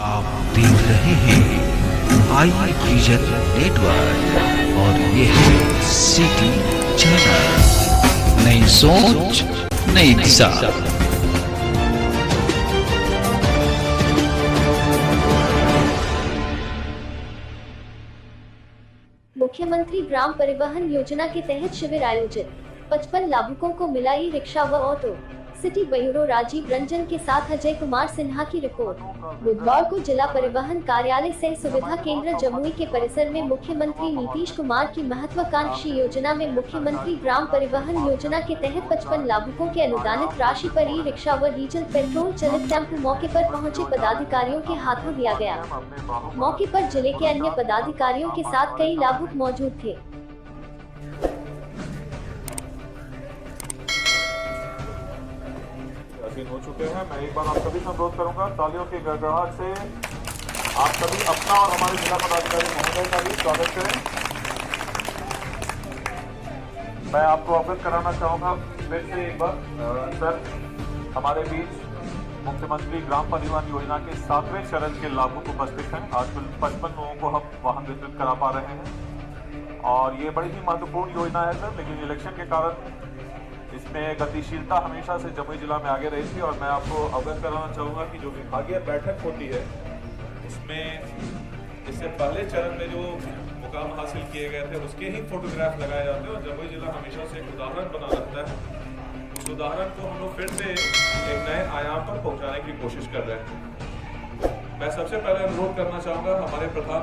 आप देख रहे हैं आई विजन नेटवर्क और ये है सिटी चैनल। नई सोच नई दिशा। मुख्यमंत्री ग्राम परिवहन योजना के तहत शिविर आयोजित, 55 लाभुकों को मिला ई रिक्शा व auto. City bureau Rajiv Ranjan के साथ अजय कुमार सिन्हा की रिपोर्ट। बुधवार को जिला परिवहन कार्यालय सह सुविधा केंद्र जमुई के परिसर में मुख्यमंत्री नीतीश कुमार की महत्वाकांक्षी योजना में मुख्यमंत्री ग्राम परिवहन योजना के तहत 55 लाभुकों के अनुदानित राशि पर ई रिक्शा व डीजल पेट्रोल चलित टेम्पो मौके पर पहुंचे पदाधिकारियों के हाथों दिया गया। मौके पर जिले के अन्य पदाधिकारियों के साथ कई लाभुक मौजूद थे। हो चुके हैं। मैं एक बार आप सभी से अनुरोध करूंगा, तालियों की गड़गड़ाहट से आप सभी अपना और हमारे जिला पदाधिकारी महोदय का भी स्वागत करें। मैं आपको अवगत कराना चाहूंगा फिर से एक बार, सर हमारे बीच मुख्यमंत्री ग्राम परिवहन योजना के 7वें चरण के लाभुक उपस्थित हैं। आज कुल 55 लोगों को हम वाहन वितरित करा पा रहे हैं और ये बड़ी ही महत्वपूर्ण योजना है सर, लेकिन इलेक्शन के कारण इसमें गतिशीलता हमेशा से जमुई जिला में आगे रही थी। और मैं आपको अवगत कराना चाहूँगा कि जो विभागीय बैठक होती है उसमें इससे पहले चरण में जो मुकाम हासिल किए गए थे उसके ही फोटोग्राफ लगाए जाते हैं और जमुई जिला हमेशा से एक उदाहरण बना रहता है। उस उदाहरण को हम लोग फिर से एक नए आयाम पर पहुँचाने की कोशिश कर रहे हैं। मैं सबसे पहले अनुरोध करना चाहूँगा हमारे प्रधान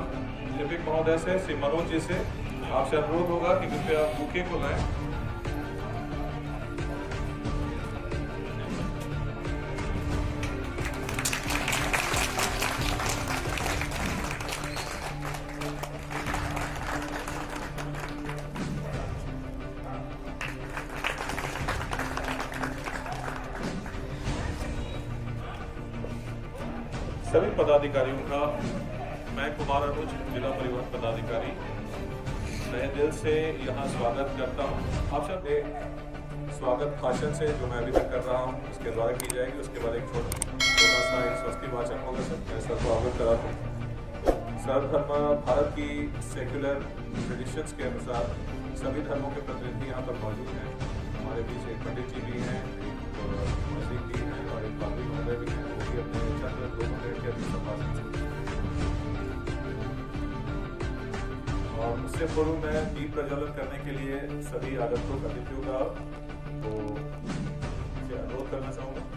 लिपिक महोदय से, श्री मनोज जी से, आपसे अनुरोध होगा कि कृपया बुके को लाएं। सभी पदाधिकारियों का मैं कुमार अनुज, जिला परिवहन पदाधिकारी, नए दिल से यहाँ स्वागत करता हूँ। आप सब एक स्वागत भाषण से जो मैं अभी तक कर रहा हूँ उसके द्वारा की जाएगी। उसके बाद एक छोटा सा एक स्वस्ति वाचन होगा सर, मैं सर को अवगत करा दूँ। सर्वधर्म भारत की सेक्युलर ट्रेडिशंस के अनुसार सभी धर्मों के प्रतिनिधि यहाँ पर मौजूद हैं। हमारे बीच एक पंडित जी भी हैं, एक मसीह भी हैं और एक पादरी महोदय भी हैं। वो भी अपने चंद्र 2 मिनट के अपने संभाषण और उससे पूर्व मैं दीप प्रज्वलन करने के लिए सभी आगंतुक अतिथियों का तो अनुरोध करना चाहूँगा।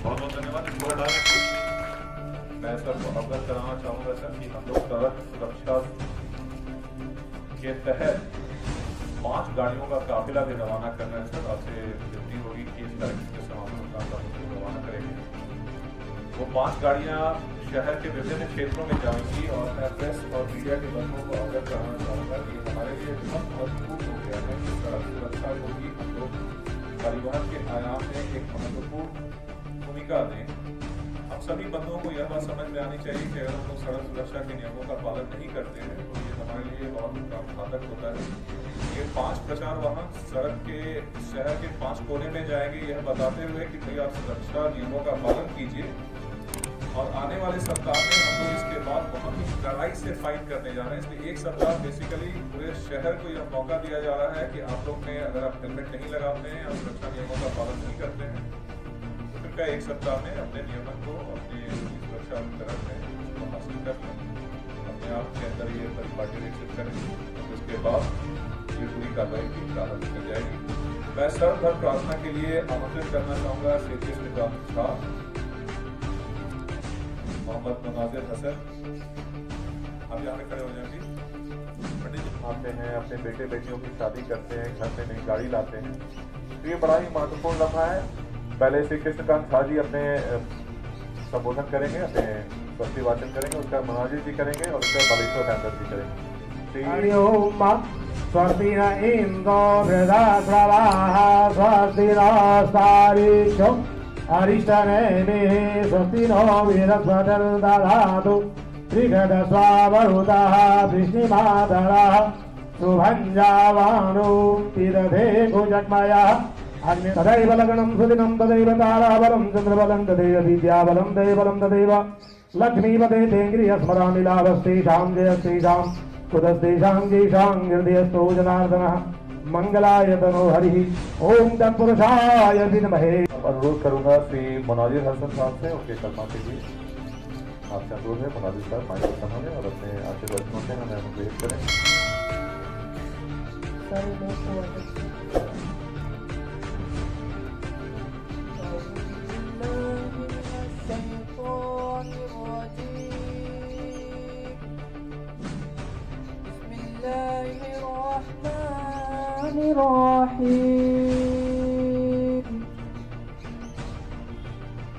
बहुत बहुत धन्यवाद। मैं सबको अवगत कराना चाहूँगा सर कि हम लोग सड़क सुरक्षा के तहत 5 गाड़ियों का काफिला भी रवाना कर रहे हैं सर। आपसे विनती होगी कि 5 गाड़ियां शहर के विभिन्न क्षेत्रों में जाएंगी और मैं प्रेस और मीडिया के बंधुओं को अवगत कराना चाहूँगा कि हमारे लिए बहुत महत्वपूर्ण हो गया है कि सड़क सुरक्षा को भी हम लोग परिवहन के आयाम में एक महत्वपूर्ण भूमिका दें। हम सभी बंधुओं को यह बात समझ में आनी चाहिए कि अगर हम लोग सड़क सुरक्षा के नियमों का पालन नहीं करते हैं तो ये हमारे लिए बहुत घातक होता है। ये 5 प्रचार वाहन सड़क के शहर के 5 कोने में जाएंगे यह बताते हुए कि भाई आप सुरक्षा नियमों का पालन कीजिए। और आने वाले सप्ताह में हम लोग इसके बाद बहुत ही कड़ाई से फाइट करने जा रहे हैं। इसलिए एक सप्ताह बेसिकली पूरे शहर को यह मौका दिया जा रहा है कि आप लोग ने अगर आप हेलमेट नहीं लगाते हैं या सुरक्षा नियमों का पालन नहीं करते हैं तो फिर का एक सप्ताह में अपने नियमन को अपने सुरक्षा उपकरण में उसको हासिल कर लें, अपने आप के अंदर ये परिपाटी विकसित करें। तो इसके बाद ये पूरी कार्रवाई की प्रारंभ की जाएगी। मैं सर्वधर्म प्रार्थना के लिए आमंत्रित करना चाहूँगा क्षेत्रीय निगरानी शाह मोहम्मद मुनाजिर हसन, आप यहाँ पे खड़े हो जाएंगे। पंडित जी आते हैं, अपने बेटे बेटियों की शादी करते हैं, घर में नई गाड़ी लाते हैं, तो ये बड़ा ही महत्वपूर्ण लम्हा है। पहले श्री कृष्णकांत झा जी अपने संबोधन करेंगे, अपने स्वस्ति वाचन करेंगे, उसका मुनाजिर जी करेंगे और उसका बालेश्वर हैंडल जी करेंगे। स्वस्ति न इंद्रो वृदाश्रवाः स्वस्ति नस्तारीक्षो अरिष्टनेमिः स्वस्ति नो वीरस्वदर्दधातु त्रिगदस्वावरुतः वृष्णिमातरः सुभञ्जावाणो तीरथे भुजग्मयः अग्नि तदैव लग्नं सुदिनं तदैव ताराबलं चन्द्रबलं तदैव विद्याबलं दैवलं तदैव लक्ष्मीपते तेङ्ग्रिय स्मरामि लाभस्तेषां जयस्तेषां कुतस्तेषां जेषां हृदयस्थो जनार्दनः मंगलाय तनो हरिः ओम तत्पुरुषाय विद्महे। अनुरोध करूंगा श्री मुनाजिर हसन साहब से उनके कर्मा के लिए आपसे अनुरोध है। मुनाजिर साहब माइक संभालें और अपने आशीर्वचनों से हमें अनुग्रहित करें।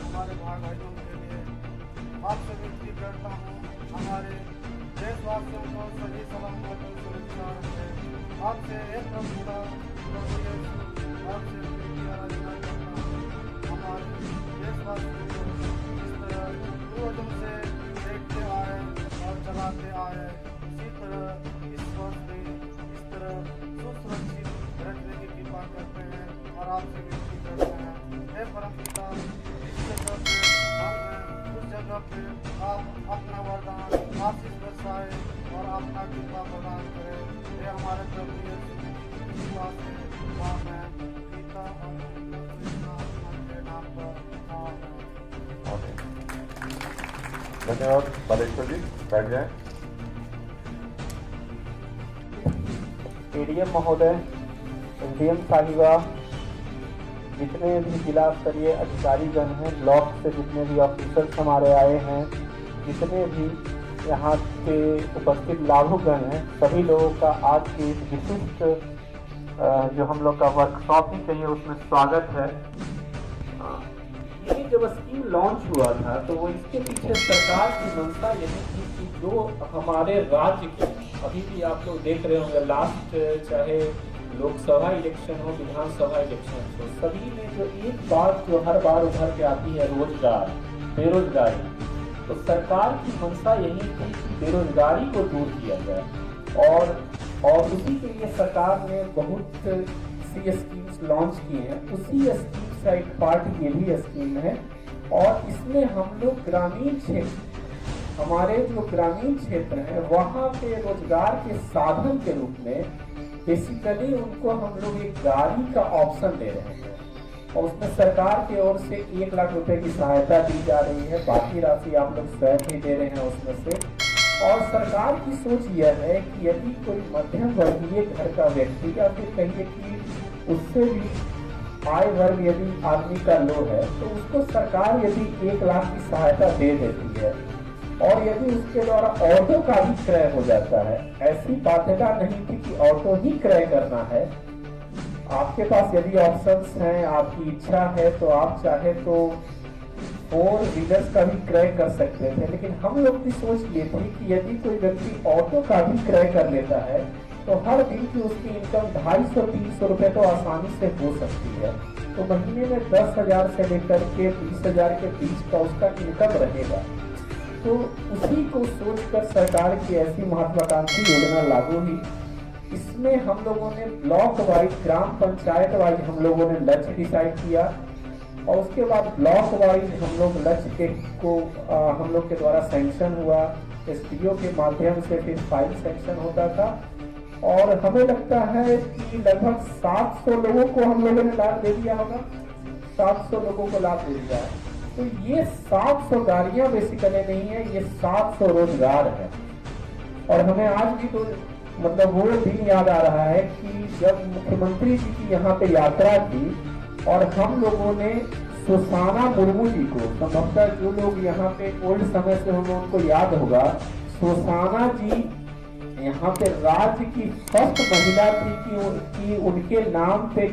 हमारे भाई भाइयों के लिए आपसे विनती करता हूँ, हमारे देशवासियों को सही सलामत और सुरक्षा रखें। आपसे एक प्रभुता आपसे विनती आराधना करता हूँ, हमारे देशवासियों को इस तरह पूर्वजों से देखते आए और चलाते आए, इसी तरह इस वर्ष भी इस तरह सुसुरक्षित रखने की कृपा करते हैं और आपसे विनती करते हैं। हे परमपिता, इस जगह पे हम हैं, उस जगह पे आप अपना वरदान आशीष बरसाए और अपना कृपा प्रदान करें। ये हमारे प्रभु यीशु कृपा से आमेन। पिता और के नाम पर आमेन। धन्यवाद बालेश्वर जी, बैठ जाएं। एडीएम महोदय, एसडीएम साहिबा, जितने भी जिला स्तरीय अधिकारीगण हैं, ब्लॉक से जितने भी ऑफिसर्स हमारे आए हैं, जितने भी यहाँ के उपस्थित लाभुकगण हैं, सभी लोगों का आज की विशिष्ट जो हम लोग का वर्कशॉप ही कहिए उसमें स्वागत है। ये जब स्कीम लॉन्च हुआ था तो वो इसके पीछे सरकार की मंशा यही थी कि जो हमारे राज्य के अभी भी आप लोग देख रहे होंगे लास्ट चाहे लोकसभा इलेक्शन हो, विधानसभा इलेक्शन हो, सभी में जो एक बात जो हर बार उभर के आती है रोजगार, बेरोजगारी। तो सरकार की मंशा यही थी कि बेरोजगारी को दूर किया जाए और उसी के लिए सरकार ने बहुत सी स्कीम्स लॉन्च की हैं। उसी स्कीम्स का एक पार्ट ये भी स्कीम है और इसमें हम लोग ग्रामीण क्षेत्र हमारे जो ग्रामीण क्षेत्र है वहाँ पे रोजगार के साधन के रूप में बेसिकली उनको हम लोग एक गाड़ी का ऑप्शन दे रहे हैं और उसमें सरकार की ओर से 1 लाख रुपए की सहायता दी जा रही है। बाकी राशि आप लोग स्वयं ही दे रहे हैं उसमें से। और सरकार की सोच यह है कि यदि कोई मध्यम वर्गीय घर का व्यक्ति या फिर कहिए कि उससे भी आय वर्ग यदि आदमी का लो है तो उसको सरकार यदि 1 लाख की सहायता दे देती है और यदि उसके द्वारा ऑटो का भी क्रय हो जाता है, ऐसी बाध्यता नहीं थी कि ऑटो ही क्रय करना है। आपके पास यदि ऑप्शंस हैं, आपकी इच्छा है तो आप चाहे तो 4 व्हीलर्स का भी क्रय कर सकते थे, लेकिन हम लोग की सोच ये थी कि यदि कोई व्यक्ति ऑटो का भी क्रय कर लेता है तो हर दिन की उसकी इनकम 250-300 रुपए तो आसानी से हो सकती है। तो महीने में 10,000 से लेकर के 20,000 के बीच का उसका इनकम रहेगा। तो उसी को सोचकर सरकार की ऐसी महत्वाकांक्षी योजना लागू हुई। इसमें हम लोगों ने ब्लॉक वाइज, ग्राम पंचायत वाइज हम लोगों ने लक्ष्य डिसाइड किया और उसके बाद ब्लॉक वाइज हम लोग लक्ष्य को हम लोग के द्वारा सैंक्शन हुआ। एसडीओ के माध्यम से फिर फाइल सैंक्शन होता था और हमें लगता है कि लगभग 700 लोगों को हम लोगों ने लाभ दे दिया होगा। 700 लोगों को लाभ दे दिया है। तो ये 700 गाड़ियां बेसिकली नहीं है, ये 700 रोजगार है। और हमें आज भी तो मतलब वो दिन याद आ रहा है कि जब मुख्यमंत्री जी की यहाँ पे यात्रा थी और हम लोगों ने सुसाना मुर्मू जी को, संभवतः जो लोग यहाँ पे ओल्ड समय से हमें उनको याद होगा, सुसाना जी यहाँ पे राज्य की फर्स्ट महिला थी कि उनके नाम पे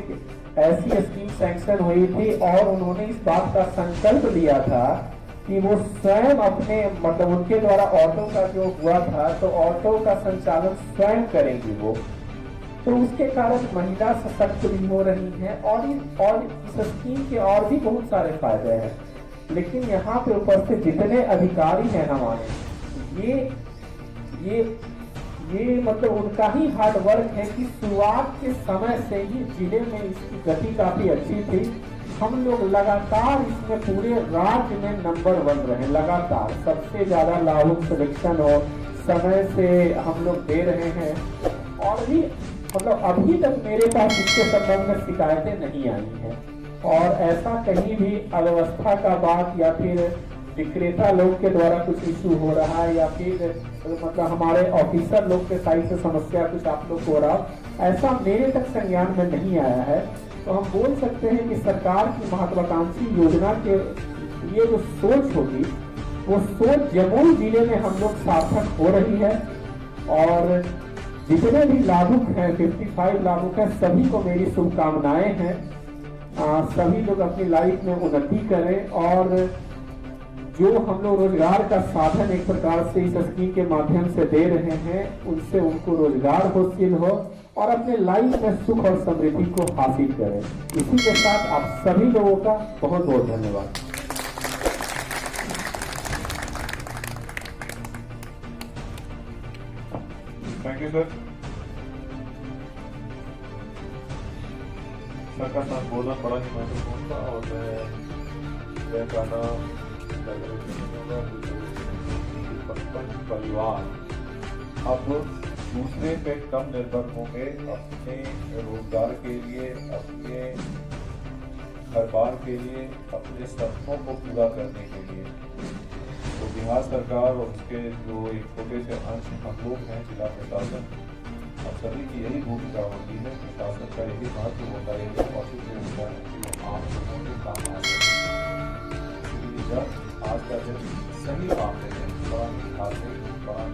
ऐसी स्कीम सैंक्शन हुई थी और उन्होंने इस बात का संकल्प लिया था कि वो स्वयं अपने मतलब उनके द्वारा ऑटो का जो हुआ था तो ऑटो का संचालन स्वयं करेंगी वो। तो उसके कारण महिला सशक्त भी हो रही हैं और इस स्कीम के और भी बहुत सारे फायदे हैं। लेकिन यहाँ पे उपस्थित जितने अधिकारी हैं हमारे, ये मतलब उनका ही हार्ड वर्क है कि शुरुआत के समय से ही जिले में इसकी गति काफी अच्छी थी। हम लोग लगातार इसमें पूरे राज्य में नंबर 1 रहे, लगातार सबसे ज्यादा लाभुक सिलेक्शन और समय से हम लोग दे रहे हैं। और भी मतलब अभी तक मेरे पास इसके संबंध में शिकायतें नहीं आई हैं और ऐसा कहीं भी अव्यवस्था का बात या फिर विक्रेता लोग के द्वारा कुछ इशू हो रहा है या फिर मतलब हमारे ऑफिसर लोग के साइड से समस्या कुछ आप लोग हो रहा, ऐसा मेरे तक संज्ञान में नहीं आया है। तो हम बोल सकते हैं कि सरकार की महत्वाकांक्षी योजना के ये जो सोच होगी वो सोच जमुई जिले में हम लोग सार्थक हो रही है। और जितने भी लाभुक हैं, 55 लाभुक हैं, सभी को मेरी शुभकामनाएं हैं। सभी लोग अपनी लाइफ में उन्नति करें और जो हम लोग रोजगार का साधन एक प्रकार से इस स्कीम के माध्यम से दे रहे हैं उनसे उनको रोजगार हासिल हो और अपने लाइफ में सुख और समृद्धि को हासिल करें। इसी के साथ आप सभी लोगों का बहुत बहुत धन्यवाद। Thank you sir. सर का संबोधन बड़ा ही महत्वपूर्ण था और मैं कहना परिवार अब दूसरे पे कम निर्भर होंगे अपने रोजगार के लिए, अपने घर बार के लिए, अपने सपनों को पूरा करने के लिए। तो बिहार सरकार और उसके जो एक छोटे से अंश हम लोग हैं, जिला प्रशासन, अब सभी की यही भूमिका होती है। प्रशासन का यही महत्व होता है, यही औचित्य होता है कि वो आम लोगों के काम आ सके। जब आज का दिन सही मामले में बड़ा ऐतिहासिक, बड़ा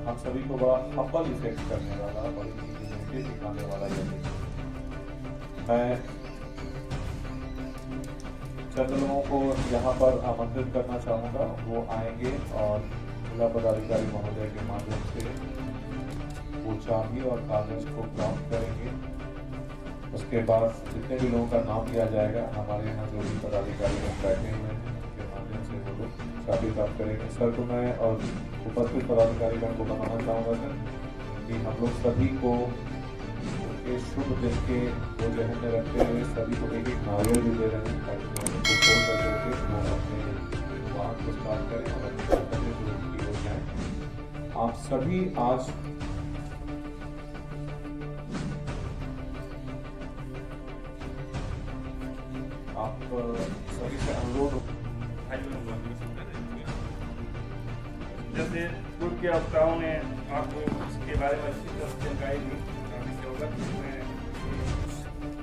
हम सभी को बड़ा हम्बल इफेक्ट करने वाला, बड़ी चीजें दिखाने वाला यह दिन। मैं चंद लोगों को यहाँ पर आमंत्रित करना चाहूँगा, वो आएंगे और जिला पदाधिकारी महोदय के माध्यम से वो चाबी और कागज को प्राप्त करेंगे। उसके बाद जितने भी लोगों का नाम लिया जाएगा, हमारे यहाँ जो भी पदाधिकारी लोग बैठे हुए हैं उनके माध्यम से वो लोग चाबी प्राप्त करेंगे। सर को मैं और उपस्थित पदाधिकारीगण को बताना चाहूँगा सर कि हम लोग सभी को उनके शुभ दिन के वो जहन में रखते हुए सभी को एक नारियल भी दे रहे हैं ताकि वो खोल कर वो अपने वाहन को स्टार्ट आप सभी आज आप सभी से अनुरोध जैसे पूर्व के वक्ताओं ने आपको इसके बारे में अच्छी तरह से जानकारी दी, इससे अवगत मैं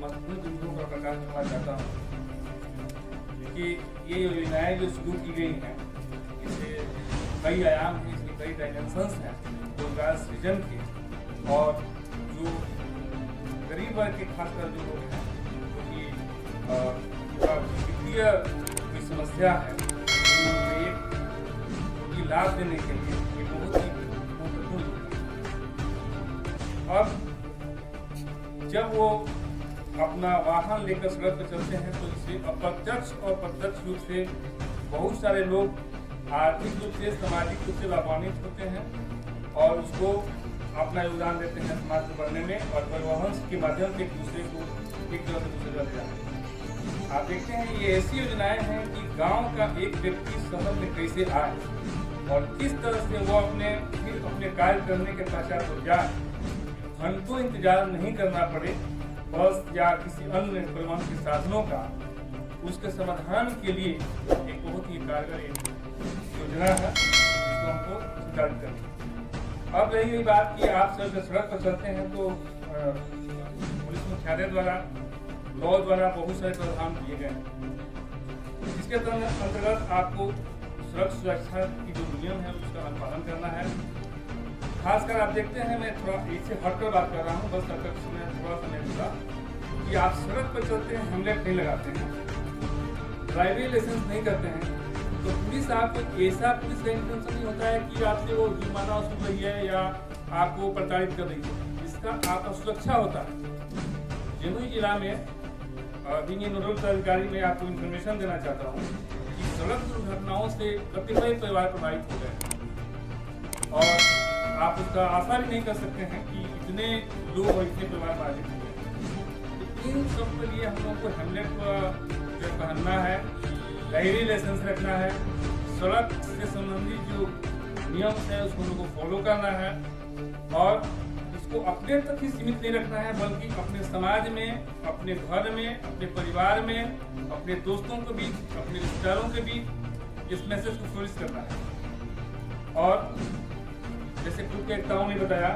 महत्वपूर्ण बिंदुओं का प्रकाश करना चाहता हूँ कि ये योजनाएं जो शुरू की गई हैं, इससे कई आयाम हैं, इसके कई डायमेंशंस हैं रोजगार सृजन के, और जो गरीब वर्ग के खासकर जो लोग हैं क्योंकि वित्तीय की समस्या है, उनके लाभ देने के लिए ये बहुत ही महत्वपूर्ण है। अब जब वो अपना वाहन लेकर सड़क पर चलते हैं तो इससे अप्रत्यक्ष और प्रत्यक्ष रूप से बहुत सारे लोग आर्थिक रूप से, सामाजिक रूप से लाभान्वित होते हैं और उसको अपना योगदान देते हैं समाज को बढ़ने में, और परिवहन के माध्यम से एक दूसरे को एक जगह से दूसरी जगह ले जाते हैं। आप देखते हैं ये ऐसी योजनाएं हैं कि गांव का एक व्यक्ति शहर में कैसे आए और किस तरह से वो अपने कार्य करने के पश्चात हो जाए, घंटों इंतजार नहीं करना पड़े बस या किसी अन्य परिवहन के साधनों का, उसके समाधान के लिए एक बहुत ही कारगर योजना है जिसको हमको संचालित करनी है। अब रही बात कि आप सड़क पर चलते हैं तो पुलिस मुख्यालय द्वारा, लॉ द्वारा बहुत सारे प्रावधान दिए गए हैं। इसके अंतर्गत आपको सड़क सुरक्षा की जो नियम है उसका अनुपालन करना है। खासकर आप देखते हैं, मैं थोड़ा इससे हटकर बात कर रहा हूँ, बस अगर थोड़ा समय दूंगा कि आप सड़क पर चलते हैं, हेलमेट नहीं लगाते हैं, ड्राइविंग लाइसेंस नहीं करते हैं, तो पुलिस आपको ऐसा पुलिस का इंटेंशन नहीं होता है कि आपसे वो जुर्माना वसूल रही है या आपको प्रताड़ित कर रही है। इसका आपका सुरक्षा होता है। जमुई जिला में नोडल अधिकारी में आपको इन्फॉर्मेशन देना चाहता हूँ कि सड़क दुर्घटनाओं से कतिपय परिवार प्रभावित हो गए और आप उसका आशा भी नहीं कर सकते हैं कि इतने लोग और इतने परिवार बाधित हो गए। तो इन सब के लिए हम लोग को हेलमेट जो पहनना है, ड्राइविंग लाइसेंस रखना है, सड़क से संबंधित जो नियम है उसको हम लोग को फॉलो करना है और इसको अपने तक ही सीमित नहीं रखना है, बल्कि अपने समाज में, अपने घर में, अपने परिवार में, अपने दोस्तों के बीच, अपने रिश्तेदारों के बीच इस मैसेज को फ्लोरिश करना है। और जैसे कुछ वक्ताओं ने बताया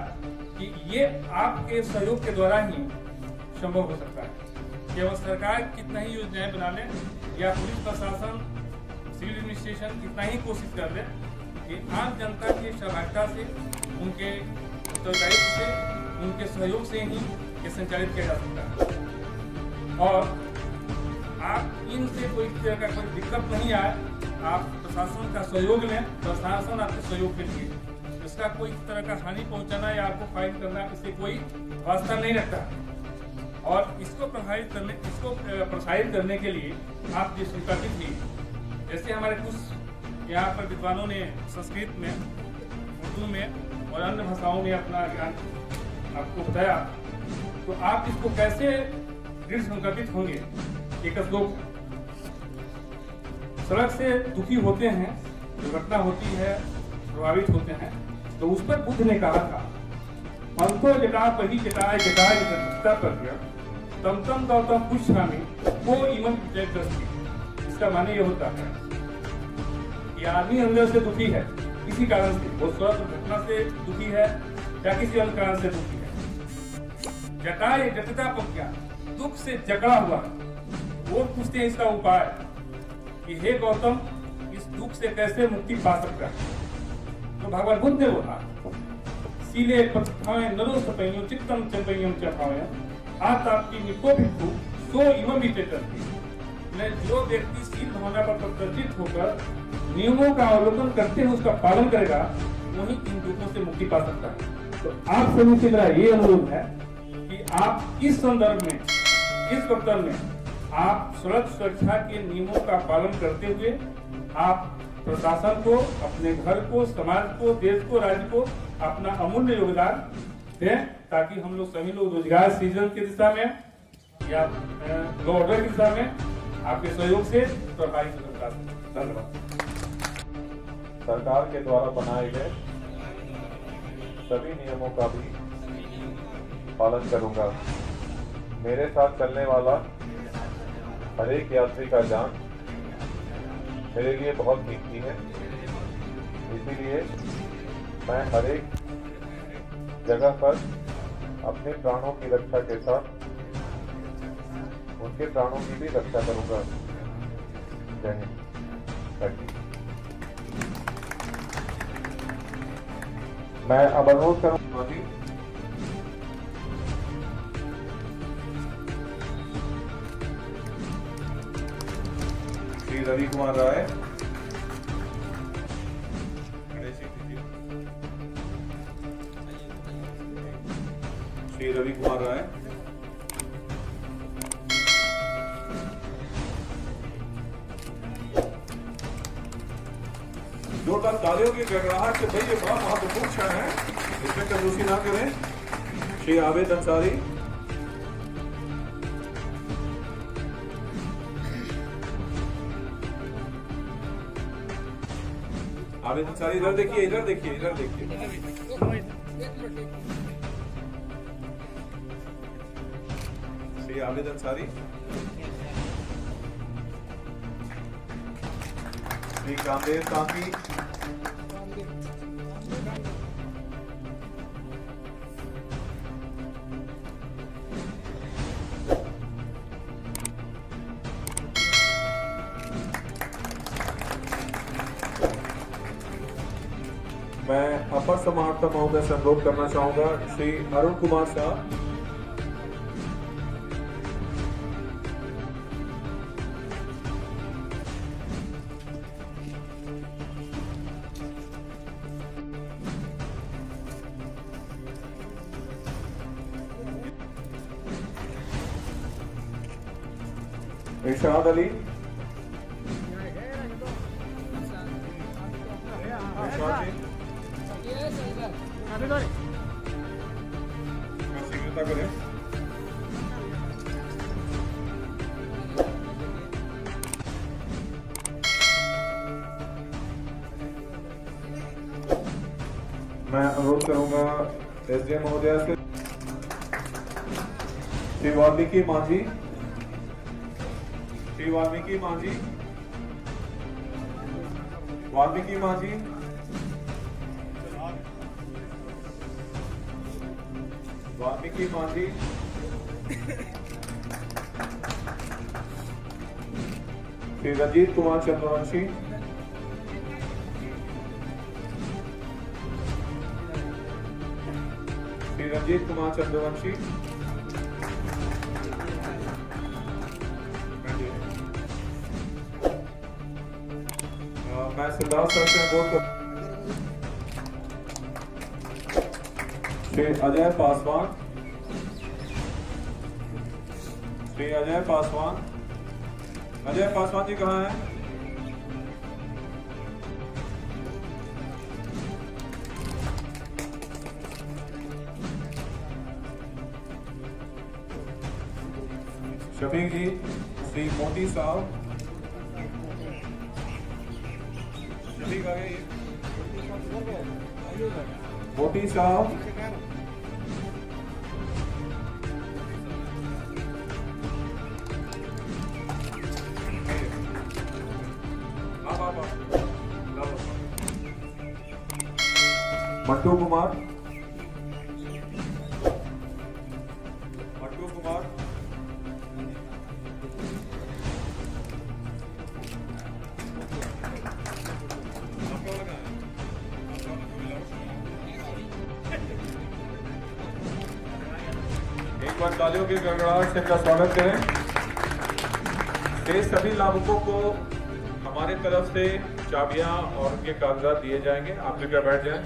कि ये आपके सहयोग के द्वारा ही संभव हो सकता है। केवल सरकार कितना ही योजनाएं बना ले या पुलिस प्रशासन, सिविल एडमिनिस्ट्रेशन कितना ही कोशिश कर ले कि आम जनता की सहभागिता से, उनके उत्तरदायित्व से, उनके सहयोग से ही ये संचालित किया जा सकता है। और आप इनसे कोई तरह का कोई दिक्कत नहीं आए, आप प्रशासन का सहयोग लें, प्रशासन आपके सहयोग के लिए, इसका कोई तरह का हानि पहुंचाना या आपको फाइन करना, इससे कोई वास्ता नहीं रखता। और इसको प्रोत्साहित करने के लिए आप जिस संकल्पित थी, जैसे हमारे कुछ यहाँ पर विद्वानों ने संस्कृत में, उर्दू में और अन्य भाषाओं में अपना ज्ञान आपको बताया, तो आप इसको कैसे दृढ़ संकल्पित होंगे। एक लोग सड़क से दुखी होते हैं, दुर्घटना होती है, प्रभावित होते हैं, तो उस पर बुद्ध ने कहा था, पंथो जटा पही जटाए जटाए जटा पर गया तम तम गौतम पुष्पामी को इमन दृष्टि। इसका माने ये होता है कि आदमी अंदर से दुखी है किसी कारण से, वो सड़क दुर्घटना से दुखी है या किसी अन्य कारण से दुखी है। जटाए जटता पर क्या, दुख से जकड़ा हुआ, वो पूछते हैं इसका उपाय कि हे गौतम, इस दुख से कैसे मुक्ति पा सकता है। तो भगवान बुद्ध ने बोला, सीले पथाएं नरो सपैयों चित्तम चपैयों चपाएं आतापी निको भिक्षु सो इमं विचेतन्ति। मैं जो व्यक्ति शील भावना पर प्रत्यर्जित होकर नियमों का अवलोकन करते हुए उसका पालन करेगा, वही इन दुखों से मुक्ति पा सकता है। तो आप सभी से मेरा ये अनुरोध है कि आप इस संदर्भ में, इस वक्तव्य में आप सड़क सुरक्षा के नियमों का पालन करते हुए आप प्रशासन को, अपने घर को, समाज को, देश को, राज्य को अपना अमूल्य योगदान दें, ताकि हम लोग सभी लोग रोजगार सृजन की दिशा में या लॉ ऑर्डर की दिशा में आपके सहयोग से प्रभावित हो सकता है। धन्यवाद। सरकार के द्वारा बनाए गए सभी नियमों का भी पालन करूंगा। मेरे साथ चलने वाला हर एक यात्री का जान मेरे लिए बहुत कीमती है, इसीलिए मैं हर एक जगह पर अपने प्राणों की रक्षा के साथ उनके प्राणों की भी रक्षा करूंगा। जय हिंद। Thank you. मैं अब अनुरोध करूंगा जी श्री रवि कुमार राय, श्री रवि कुमार राय, जोरदार तालियों की गड़गड़ाहट से भाई ये बड़ा महत्वपूर्ण क्षण है, इसमें कंजूसी ना करें। श्री आबिद अंसारी, आबिद अंसारी इधर देखिए, इधर देखिए, इधर देखिए। श्री आबिद अंसारी, श्री कामदेव कांकी, मैं अपर समाहर्ता महोदय से अनुरोध करना चाहूंगा श्री अरुण कुमार शाह, इरशाद अली, शीघ्रता करें। मैं अनुरोध करूंगा एसडीएम महोदय से श्री वाल्मीकि मांझी, श्री वाल्मीकि मांझी, वाल्मीकि मांझी, वाल्मीकि मांझी, श्री रंजीत कुमार चंद्रवंशी, श्री रंजीत कुमार चंद्रवंशी, मैं सिद्धार्थ सर से अनुरोध कर श्री अजय पासवान, श्री अजय पासवान, अजय पासवान जी कहाँ हैं? शफीक जी, श्री मोती साहब, शफीक आ गए, मोती साहब, मट्टू कुमार, मट्टू कुमार, एक बार तालियों की गड़गड़ाहट से इनका स्वागत करें। शेष सभी लाभुकों को हमारे तरफ से चाबियां और उनके कागजात दिए जाएंगे। आप कृपया बैठ जाएं।